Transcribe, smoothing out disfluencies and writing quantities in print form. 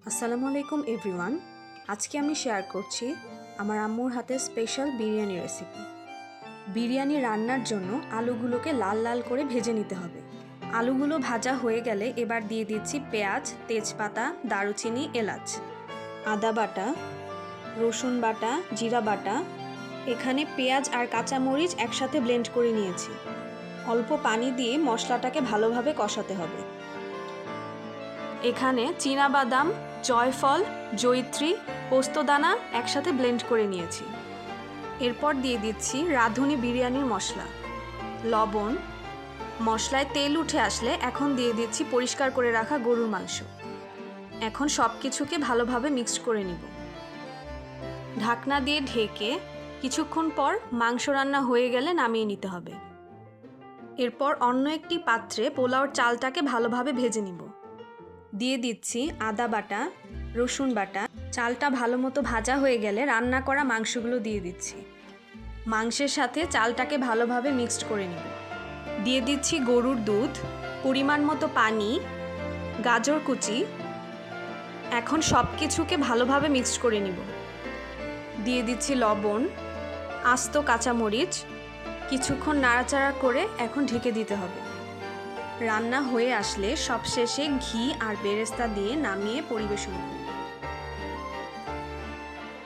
আসসালামু আলাইকুম এভরিওয়ান। আজকে আমি শেয়ার করছি আমার আম্মুর হাতের স্পেশাল বিরিয়ানি রেসিপি। বিরিয়ানি রান্নার জন্য আলুগুলোকে লাল লাল করে ভেজে নিতে হবে। আলুগুলো ভাজা হয়ে গেলে এবার দিয়ে দিচ্ছি পেঁয়াজ, তেজপাতা, দারুচিনি, এলাচ, আদা বাটা, রসুন বাটা, জিরা বাটা। এখানে পেঁয়াজ আর কাঁচামরিচ একসাথে ব্লেন্ড করে নিয়েছি। অল্প পানি দিয়ে মশলাটাকে ভালোভাবে কষাতে হবে। এখানে চীনাবাদাম, জয়ফল, জয়িত্রী, পোস্তদানা একসাথে ব্লেন্ড করে নিয়েছি। এরপর দিয়ে দিচ্ছি রাঁধুনি বিরিয়ানির মশলা, লবণ। মশলায় তেল উঠে আসলে এখন দিয়ে দিচ্ছি পরিষ্কার করে রাখা গরুর মাংস। এখন সব কিছুকে ভালোভাবে মিক্সড করে নিব। ঢাকনা দিয়ে ঢেকে কিছুক্ষণ পর মাংস রান্না হয়ে গেলে নামিয়ে নিতে হবে। এরপর অন্য একটি পাত্রে পোলাওর চালটাকে ভালোভাবে ভেজে নিব। দিয়ে দিচ্ছি আদা বাটা, রসুন বাটা। চালটা ভালো মতো ভাজা হয়ে গেলে রান্না করা মাংসগুলো দিয়ে দিচ্ছি। মাংসের সাথে চালটাকে ভালোভাবে মিক্সড করে নিব। দিয়ে দিচ্ছি গরুর দুধ, পরিমাণ মতো পানি, গাজর কুচি। এখন সব কিছুকে ভালোভাবে মিক্সড করে নিব। দিয়ে দিচ্ছি লবণ, আস্ত কাঁচামরিচ। কিছুক্ষণ নাড়াচাড়া করে এখন ঢেকে দিতে হবে। রান্না হয়ে আসলে সবশেষে ঘি আর বেরেস্তা দিয়ে নামিয়ে পরিবেশন করুন।